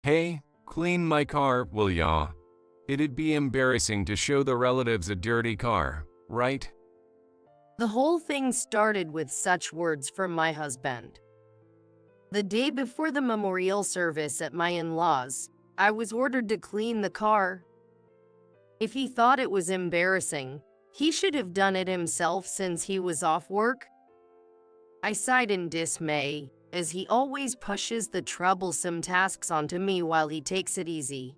Hey, clean my car, will ya? It'd be embarrassing to show the relatives a dirty car, right? The whole thing started with such words from my husband. The day before the memorial service at my in-laws, I was ordered to clean the car. If he thought it was embarrassing, he should have done it himself since he was off work. I sighed in dismay, as he always pushes the troublesome tasks onto me while he takes it easy.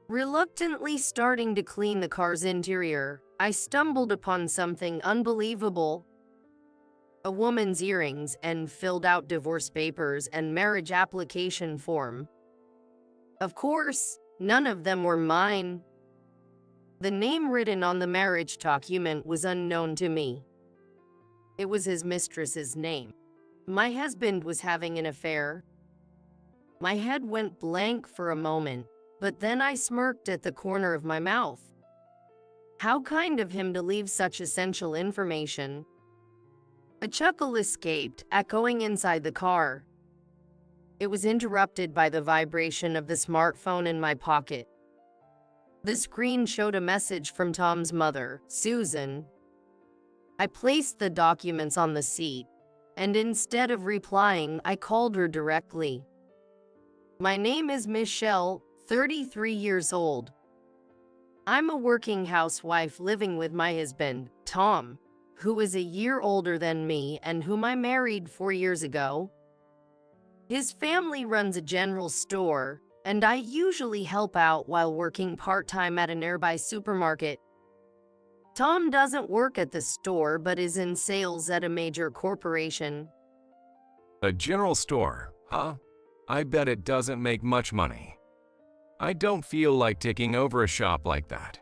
Reluctantly starting to clean the car's interior, I stumbled upon something unbelievable. A woman's earrings and filled out divorce papers and marriage application form. Of course, none of them were mine. The name written on the marriage document was unknown to me. It was his mistress's name. My husband was having an affair. My head went blank for a moment, but then I smirked at the corner of my mouth. How kind of him to leave such essential information. A chuckle escaped, echoing inside the car. It was interrupted by the vibration of the smartphone in my pocket. The screen showed a message from Tom's mother, Susan. I placed the documents on the seat, and instead of replying, I called her directly. My name is Michelle, 33 years old. I'm a working housewife living with my husband, Tom, who is a year older than me and whom I married 4 years ago. His family runs a general store, and I usually help out while working part-time at a nearby supermarket. Tom doesn't work at the store but is in sales at a major corporation. A general store, huh? I bet it doesn't make much money. I don't feel like taking over a shop like that.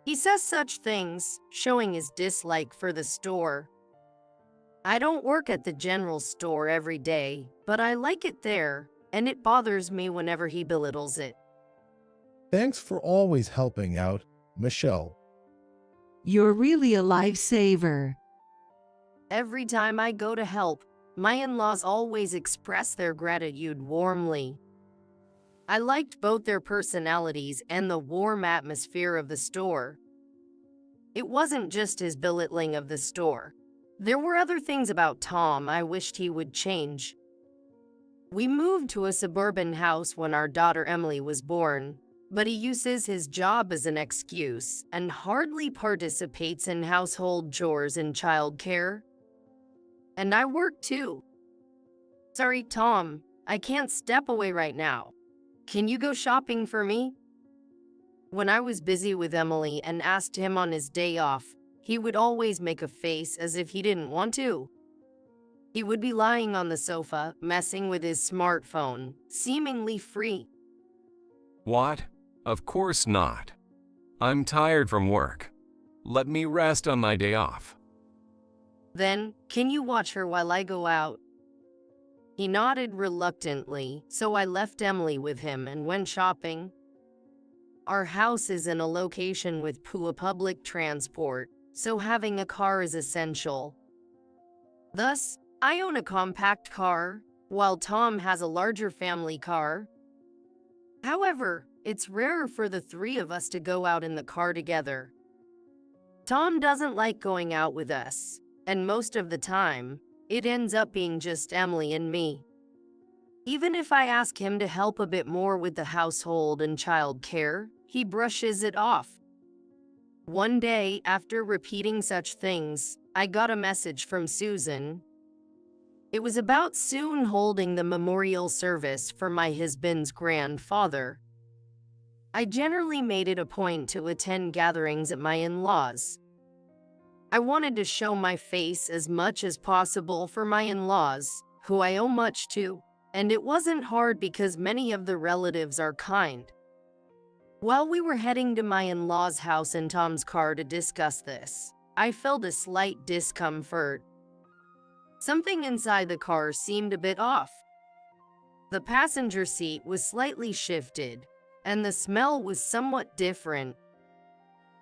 He says such things, showing his dislike for the store. I don't work at the general store every day, but I like it there, and it bothers me whenever he belittles it. Thanks for always helping out, Michelle. You're really a lifesaver. Every time I go to help, my in-laws always express their gratitude warmly. I liked both their personalities and the warm atmosphere of the store. It wasn't just his belittling of the store. There were other things about Tom I wished he would change. We moved to a suburban house when our daughter Emily was born, but he uses his job as an excuse and hardly participates in household chores and childcare. And I work too. Sorry, Tom, I can't step away right now. Can you go shopping for me? When I was busy with Emily and asked him on his day off, he would always make a face as if he didn't want to. He would be lying on the sofa, messing with his smartphone, seemingly free. What? Of course not. I'm tired from work. Let me rest on my day off. Then, can you watch her while I go out? He nodded reluctantly, so I left Emily with him and went shopping. Our house is in a location with poor public transport, so having a car is essential. Thus, I own a compact car, while Tom has a larger family car. However, it's rare for the three of us to go out in the car together. Tom doesn't like going out with us, and most of the time, it ends up being just Emily and me. Even if I ask him to help a bit more with the household and child care, he brushes it off. One day, after repeating such things, I got a message from Susan. It was about soon holding the memorial service for my husband's grandfather. I generally made it a point to attend gatherings at my in-laws. I wanted to show my face as much as possible for my in-laws, who I owe much to, and it wasn't hard because many of the relatives are kind. While we were heading to my in-laws' house in Tom's car to discuss this, I felt a slight discomfort. Something inside the car seemed a bit off. The passenger seat was slightly shifted, and the smell was somewhat different.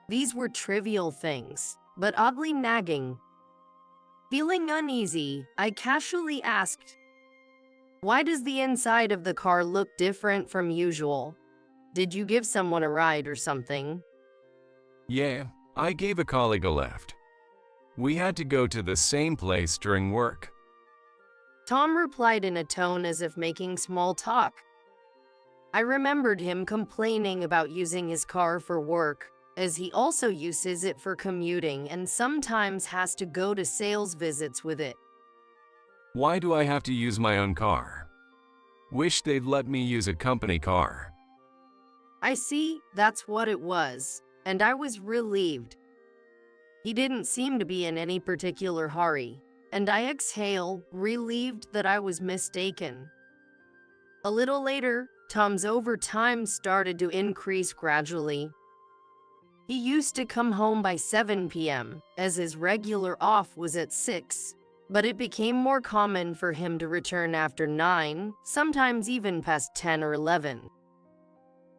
These were trivial things, but oddly nagging. Feeling uneasy, I casually asked, Why does the inside of the car look different from usual? Did you give someone a ride or something? Yeah, I gave a colleague a lift. We had to go to the same place during work. Tom replied in a tone as if making small talk. I remembered him complaining about using his car for work, as he also uses it for commuting and sometimes has to go to sales visits with it. Why do I have to use my own car? Wish they'd let me use a company car. I see, that's what it was, and I was relieved. He didn't seem to be in any particular hurry, and I exhale, relieved that I was mistaken. A little later, Tom's overtime started to increase gradually. He used to come home by 7 p.m., as his regular off was at 6, but it became more common for him to return after 9, sometimes even past 10 or 11.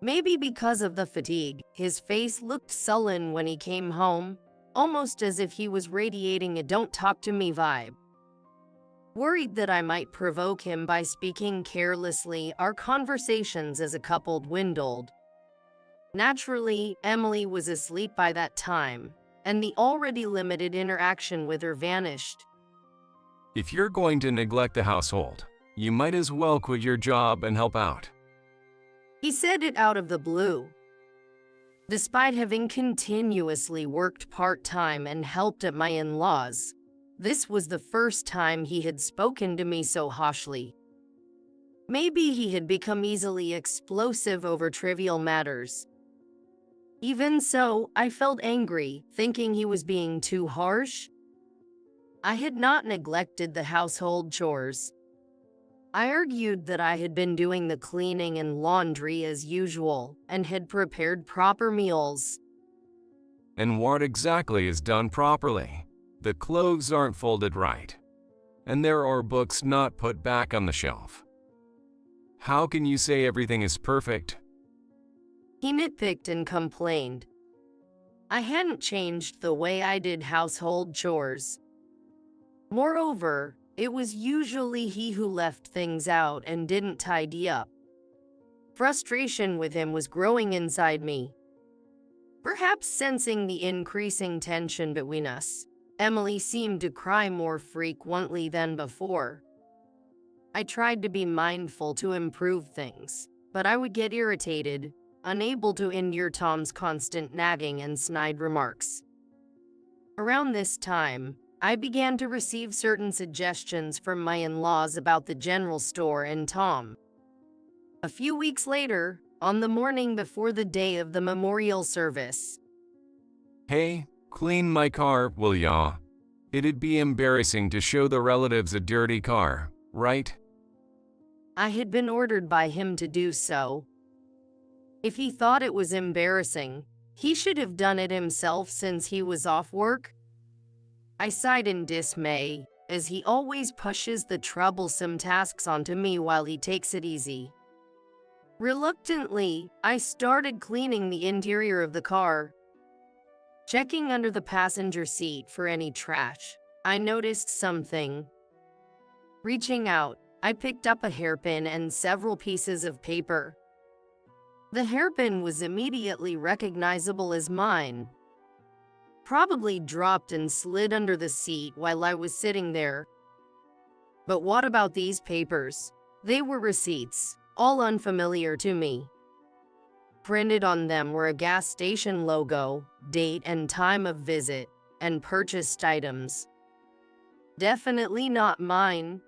Maybe because of the fatigue, his face looked sullen when he came home, almost as if he was radiating a "don't talk to me" vibe. Worried that I might provoke him by speaking carelessly, our conversations as a couple dwindled. Naturally, Emily was asleep by that time, and the already limited interaction with her vanished. If you're going to neglect the household, you might as well quit your job and help out. He said it out of the blue. Despite having continuously worked part-time and helped at my in-laws, this was the first time he had spoken to me so harshly. Maybe he had become easily explosive over trivial matters. Even so, I felt angry, thinking he was being too harsh. I had not neglected the household chores. I argued that I had been doing the cleaning and laundry as usual and had prepared proper meals. And what exactly is done properly? The clothes aren't folded right, and there are books not put back on the shelf. How can you say everything is perfect? He nitpicked and complained. I hadn't changed the way I did household chores. Moreover, it was usually he who left things out and didn't tidy up. Frustration with him was growing inside me. Perhaps sensing the increasing tension between us, Emily seemed to cry more frequently than before. I tried to be mindful to improve things, but I would get irritated, unable to endure Tom's constant nagging and snide remarks. Around this time, I began to receive certain suggestions from my in-laws about the general store and Tom. A few weeks later, on the morning before the day of the memorial service. Hey, clean my car, will ya? It'd be embarrassing to show the relatives a dirty car, right? I had been ordered by him to do so. If he thought it was embarrassing, he should have done it himself since he was off work. I sighed in dismay, as he always pushes the troublesome tasks onto me while he takes it easy. Reluctantly, I started cleaning the interior of the car. Checking under the passenger seat for any trash, I noticed something. Reaching out, I picked up a hairpin and several pieces of paper. The hairpin was immediately recognizable as mine. Probably dropped and slid under the seat while I was sitting there. But what about these papers? They were receipts, all unfamiliar to me. Printed on them were a gas station logo, date and time of visit, and purchased items. Definitely not mine.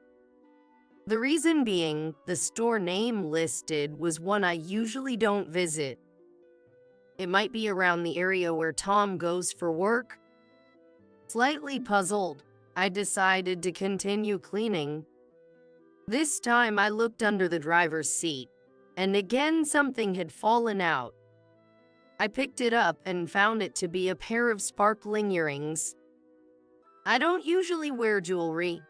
The reason being, the store name listed was one I usually don't visit. It might be around the area where Tom goes for work. Slightly puzzled, I decided to continue cleaning. This time I looked under the driver's seat, and again something had fallen out. I picked it up and found it to be a pair of sparkling earrings. I don't usually wear jewelry.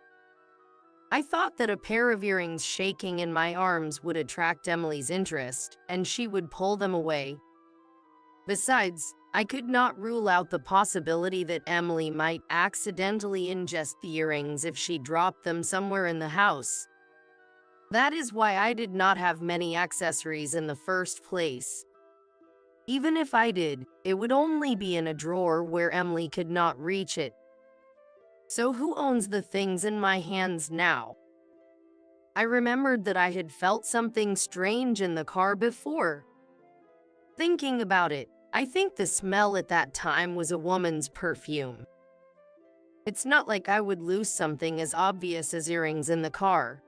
I thought that a pair of earrings shaking in my arms would attract Emily's interest, and she would pull them away. Besides, I could not rule out the possibility that Emily might accidentally ingest the earrings if she dropped them somewhere in the house. That is why I did not have many accessories in the first place. Even if I did, it would only be in a drawer where Emily could not reach it. So who owns the things in my hands now? I remembered that I had felt something strange in the car before. Thinking about it, I think the smell at that time was a woman's perfume. It's not like I would lose something as obvious as earrings in the car.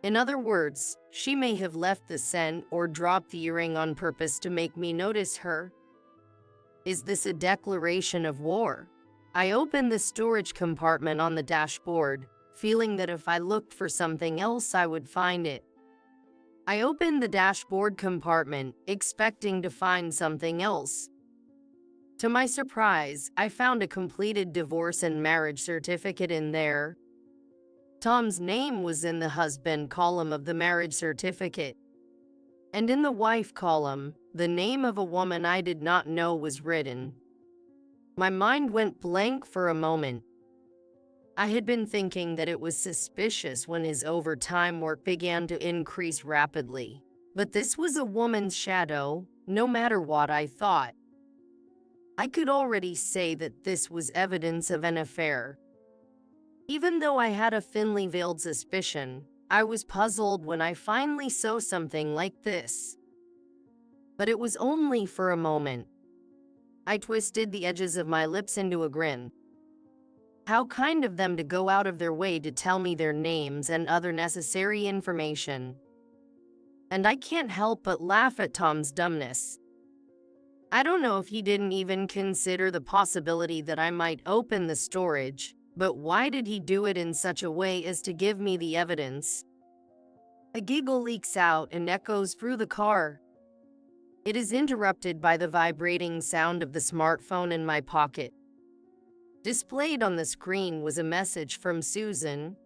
In other words, she may have left the scent or dropped the earring on purpose to make me notice her. Is this a declaration of war? I opened the storage compartment on the dashboard, feeling that if I looked for something else I would find it. I opened the dashboard compartment, expecting to find something else. To my surprise, I found a completed divorce and marriage certificate in there. Tom's name was in the husband column of the marriage certificate. And in the wife column, the name of a woman I did not know was written. My mind went blank for a moment. I had been thinking that it was suspicious when his overtime work began to increase rapidly. But this was a woman's shadow, no matter what I thought. I could already say that this was evidence of an affair. Even though I had a thinly veiled suspicion, I was puzzled when I finally saw something like this. But it was only for a moment. I twisted the edges of my lips into a grin. How kind of them to go out of their way to tell me their names and other necessary information. And I can't help but laugh at Tom's dumbness. I don't know if he didn't even consider the possibility that I might open the storage. But why did he do it in such a way as to give me the evidence? A giggle leaks out and echoes through the car. It is interrupted by the vibrating sound of the smartphone in my pocket. Displayed on the screen was a message from Susan.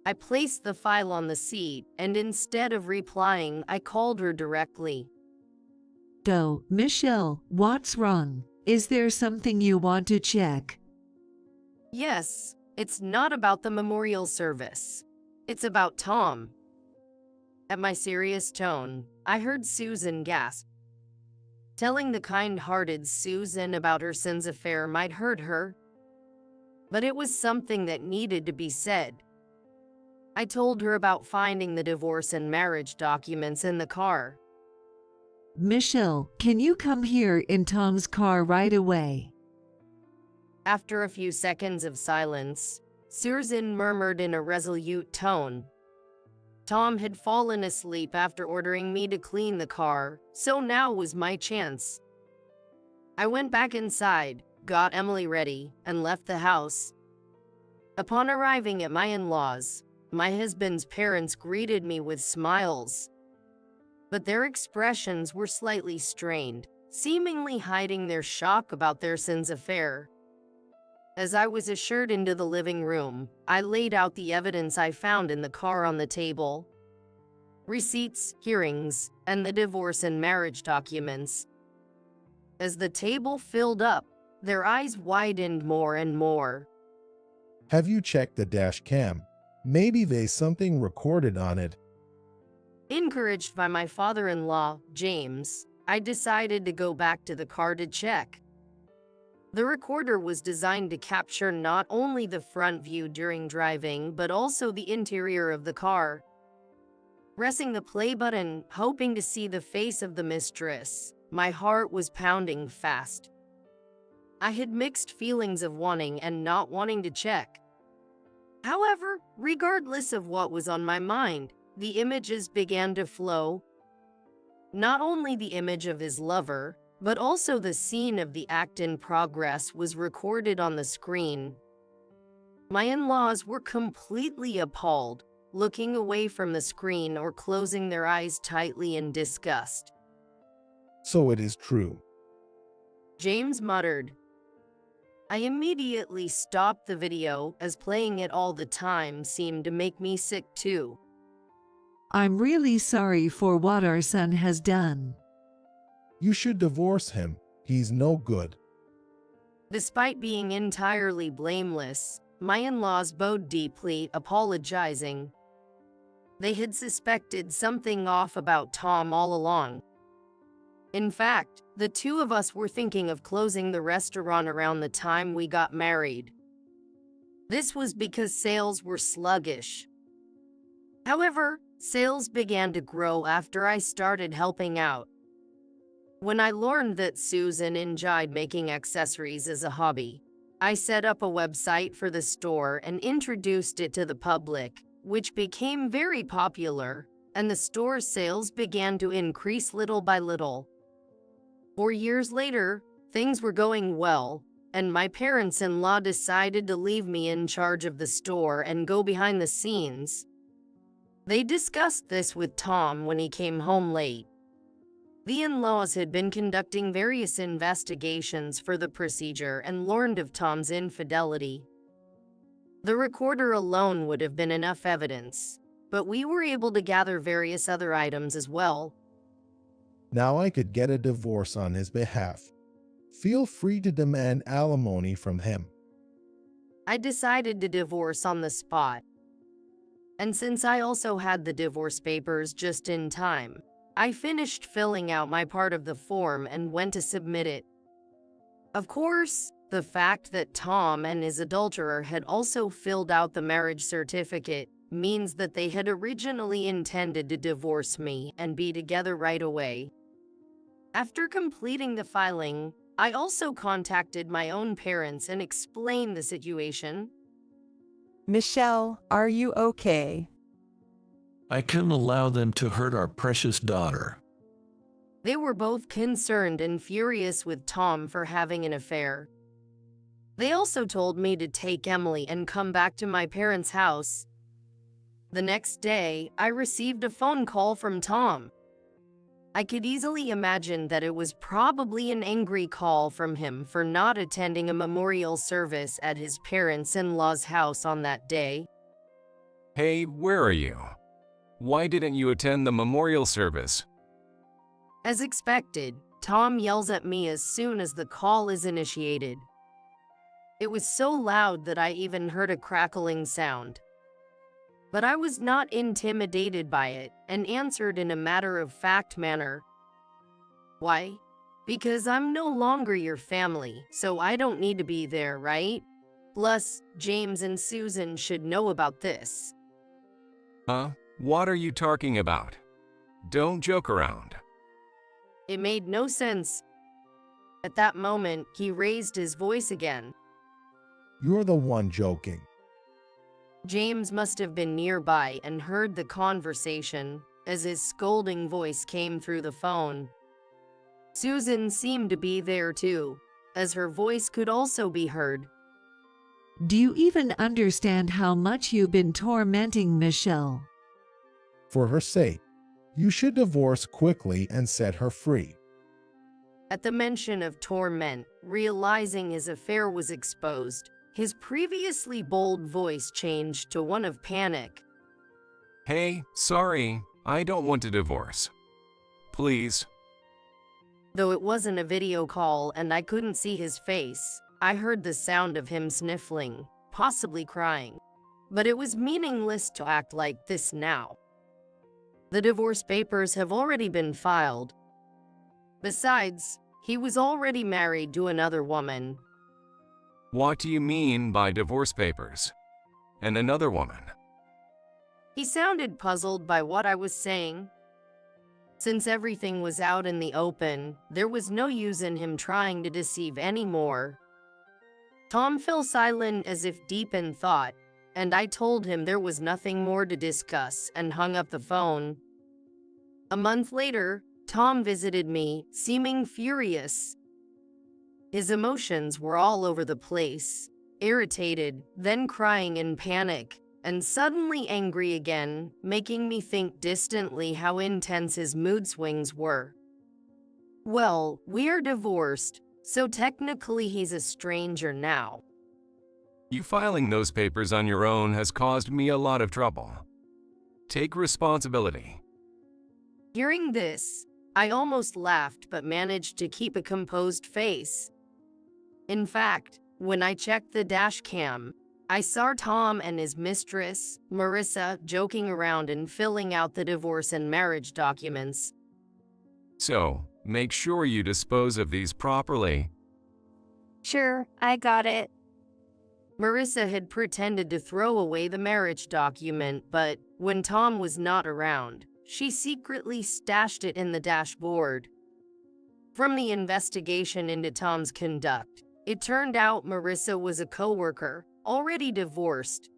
I placed the file on the seat, and instead of replying, I called her directly. Go, Michelle, what's wrong? Is there something you want to check? Yes, it's not about the memorial service. It's about Tom. At my serious tone, I heard Susan gasp. Telling the kind-hearted Susan about her son's affair might hurt her. But it was something that needed to be said. I told her about finding the divorce and marriage documents in the car. Michelle, can you come here in Tom's car right away? After a few seconds of silence, Susan murmured in a resolute tone. Tom had fallen asleep after ordering me to clean the car, so now was my chance. I went back inside, got Emily ready, and left the house. Upon arriving at my in-laws, my husband's parents greeted me with smiles. But their expressions were slightly strained, seemingly hiding their shock about their son's affair. As I was ushered into the living room, I laid out the evidence I found in the car on the table. Receipts, hearings, and the divorce and marriage documents. As the table filled up, their eyes widened more and more. Have you checked the dash cam? Maybe there's something recorded on it. Encouraged by my father-in-law, James, I decided to go back to the car to check. The recorder was designed to capture not only the front view during driving, but also the interior of the car. Pressing the play button, hoping to see the face of the mistress, my heart was pounding fast. I had mixed feelings of wanting and not wanting to check. However, regardless of what was on my mind, the images began to flow. Not only the image of his lover, but also the scene of the act in progress was recorded on the screen. My in-laws were completely appalled, looking away from the screen or closing their eyes tightly in disgust. So it is true. James muttered. I immediately stopped the video, as playing it all the time seemed to make me sick too. I'm really sorry for what our son has done. You should divorce him. He's no good. Despite being entirely blameless, my in-laws bowed deeply, apologizing. They had suspected something off about Tom all along. In fact, the two of us were thinking of closing the restaurant around the time we got married. This was because sales were sluggish. However, sales began to grow after I started helping out. When I learned that Susan enjoyed making accessories as a hobby, I set up a website for the store and introduced it to the public, which became very popular, and the store's sales began to increase little by little. 4 years later, things were going well, and my parents-in-law decided to leave me in charge of the store and go behind the scenes. They discussed this with Tom when he came home late. The in-laws had been conducting various investigations for the procedure and learned of Tom's infidelity. The recorder alone would have been enough evidence, but we were able to gather various other items as well. Now I could get a divorce on his behalf. Feel free to demand alimony from him. I decided to divorce on the spot. And since I also had the divorce papers just in time, I finished filling out my part of the form and went to submit it. Of course, the fact that Tom and his adulterer had also filled out the marriage certificate means that they had originally intended to divorce me and be together right away. After completing the filing, I also contacted my own parents and explained the situation. Michelle, are you okay? I couldn't allow them to hurt our precious daughter. They were both concerned and furious with Tom for having an affair. They also told me to take Emily and come back to my parents' house. The next day, I received a phone call from Tom. I could easily imagine that it was probably an angry call from him for not attending a memorial service at his parents-in-law's house on that day. Hey, where are you? Why didn't you attend the memorial service? As expected, Tom yells at me as soon as the call is initiated. It was so loud that I even heard a crackling sound. But I was not intimidated by it and answered in a matter-of-fact manner. Why? Because I'm no longer your family, so I don't need to be there, right? Plus, James and Susan should know about this. Huh? What are you talking about? Don't joke around. It made no sense. At that moment, he raised his voice again. You're the one joking. James must have been nearby and heard the conversation, as his scolding voice came through the phone. Susan seemed to be there too, as her voice could also be heard. Do you even understand how much you've been tormenting Michelle? For her sake, you should divorce quickly and set her free. At the mention of torment, realizing his affair was exposed, his previously bold voice changed to one of panic. Hey, sorry, I don't want to divorce. Please. Though it wasn't a video call and I couldn't see his face, I heard the sound of him sniffling, possibly crying. But it was meaningless to act like this now. The divorce papers have already been filed. Besides, he was already married to another woman. What do you mean by divorce papers? And another woman? He sounded puzzled by what I was saying. Since everything was out in the open, there was no use in him trying to deceive anymore. Tom fell silent as if deep in thought, and I told him there was nothing more to discuss and hung up the phone. A month later, Tom visited me, seeming furious. His emotions were all over the place, irritated, then crying in panic, and suddenly angry again, making me think distantly how intense his mood swings were. Well, we're divorced, so technically he's a stranger now. You filing those papers on your own has caused me a lot of trouble. Take responsibility. Hearing this, I almost laughed but managed to keep a composed face. In fact, when I checked the dash cam, I saw Tom and his mistress, Marissa, joking around and filling out the divorce and marriage documents. So, make sure you dispose of these properly. Sure, I got it. Marissa had pretended to throw away the marriage document, but when Tom was not around, she secretly stashed it in the dashboard. From the investigation into Tom's conduct, it turned out Marissa was a coworker, already divorced,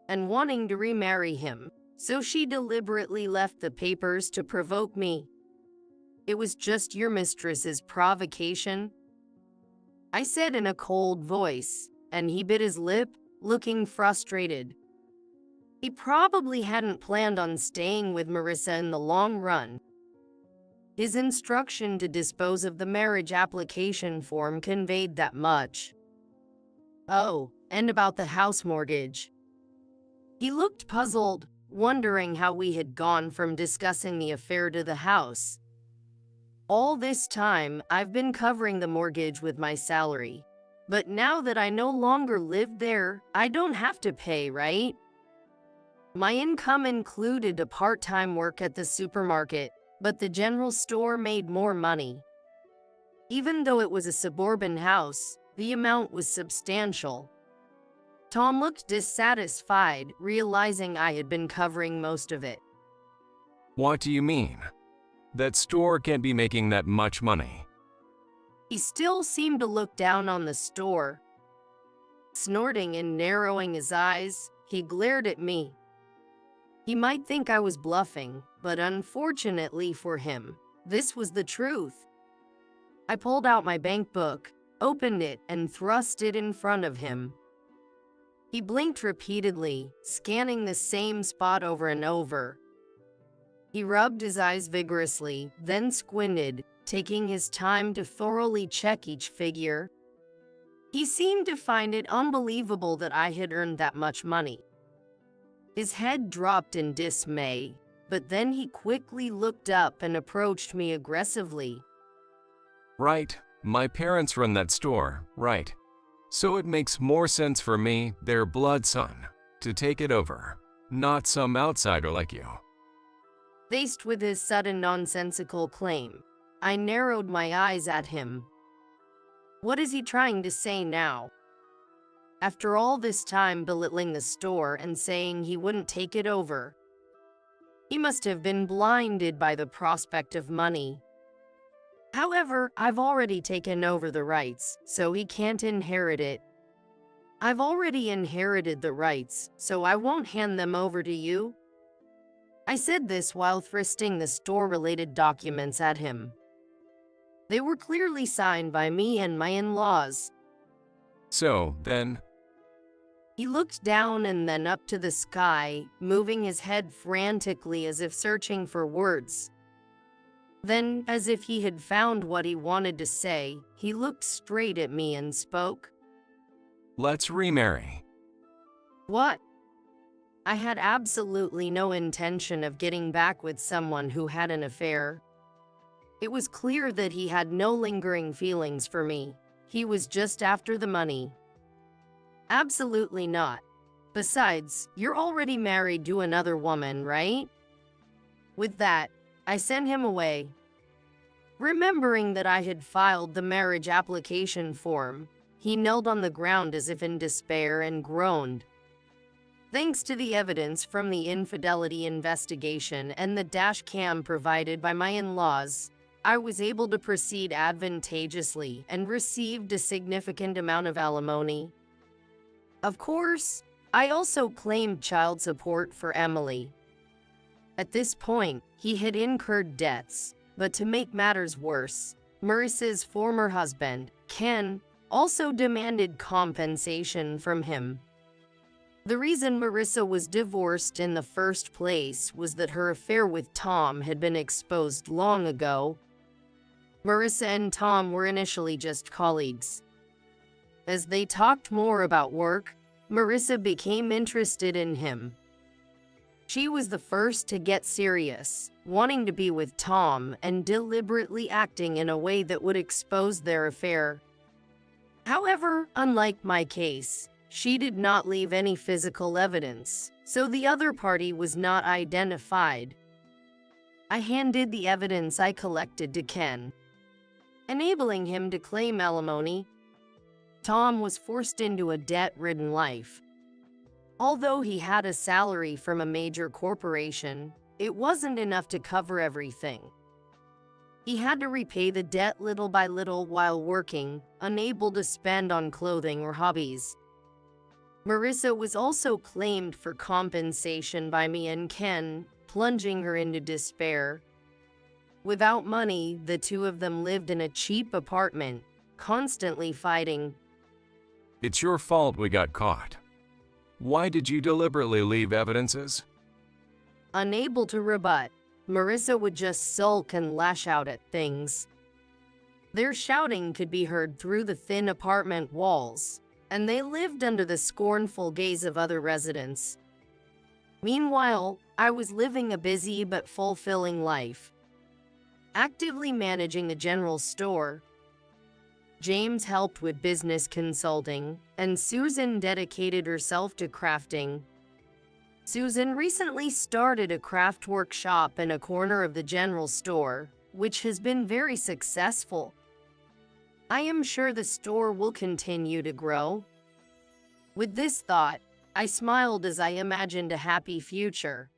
and wanting to remarry him, so she deliberately left the papers to provoke me. It was just your mistress's provocation, I said in a cold voice, and he bit his lip, looking frustrated. He probably hadn't planned on staying with Marissa in the long run. His instruction to dispose of the marriage application form conveyed that much. Oh, and about the house mortgage. He looked puzzled, wondering how we had gone from discussing the affair to the house. All this time, I've been covering the mortgage with my salary. But now that I no longer live there, I don't have to pay, right? My income included a part-time work at the supermarket, but the general store made more money. Even though it was a suburban house, the amount was substantial. Tom looked dissatisfied, realizing I had been covering most of it. What do you mean? That store can't be making that much money. He still seemed to look down on the store. Snorting and narrowing his eyes, he glared at me. He might think I was bluffing, but unfortunately for him, this was the truth. I pulled out my bank book, opened it, and thrust it in front of him. He blinked repeatedly, scanning the same spot over and over. He rubbed his eyes vigorously, then squinted, taking his time to thoroughly check each figure. He seemed to find it unbelievable that I had earned that much money. His head dropped in dismay, but then he quickly looked up and approached me aggressively. Right, my parents run that store, right? So it makes more sense for me, their blood son, to take it over, not some outsider like you. Faced with his sudden nonsensical claim, I narrowed my eyes at him. What is he trying to say now? After all this time belittling the store and saying he wouldn't take it over, he must have been blinded by the prospect of money. However, I've already taken over the rights, so he can't inherit it. I've already inherited the rights, so I won't hand them over to you. I said this while thrusting the store-related documents at him. They were clearly signed by me and my in-laws. So, then, He looked down and then up to the sky, moving his head frantically as if searching for words. Then, as if he had found what he wanted to say, he looked straight at me and spoke. let's remarry. What? I had absolutely no intention of getting back with someone who had an affair. It was clear that he had no lingering feelings for me. He was just after the money. Absolutely not. Besides, you're already married to another woman, right? With that, I sent him away. Remembering that I had filed the marriage application form, he knelt on the ground as if in despair and groaned. Thanks to the evidence from the infidelity investigation and the dash cam provided by my in-laws, I was able to proceed advantageously and received a significant amount of alimony. Of course, I also claimed child support for Emily. At this point, he had incurred debts, but to make matters worse, Marissa's former husband, Ken, also demanded compensation from him. The reason Marissa was divorced in the first place was that her affair with Tom had been exposed long ago. Marissa and Tom were initially just colleagues. As they talked more about work, Marissa became interested in him. She was the first to get serious, wanting to be with Tom and deliberately acting in a way that would expose their affair. However, unlike my case, She did not leave any physical evidence, so the other party was not identified. I handed the evidence I collected to Ken, enabling him to claim alimony. Tom was forced into a debt-ridden life. Although he had a salary from a major corporation, it wasn't enough to cover everything. He had to repay the debt little by little while working, unable to spend on clothing or hobbies. Marissa was also claimed for compensation by me and Ken, plunging her into despair. Without money, the two of them lived in a cheap apartment, constantly fighting. It's your fault we got caught. Why did you deliberately leave evidences? Unable to rebut, Marissa would just sulk and lash out at things. Their shouting could be heard through the thin apartment walls, and they lived under the scornful gaze of other residents. Meanwhile, I was living a busy but fulfilling life, actively managing a general store. James helped with business consulting, and Susan dedicated herself to crafting. Susan recently started a craft workshop in a corner of the general store, which has been very successful. I am sure the store will continue to grow. With this thought, I smiled as I imagined a happy future.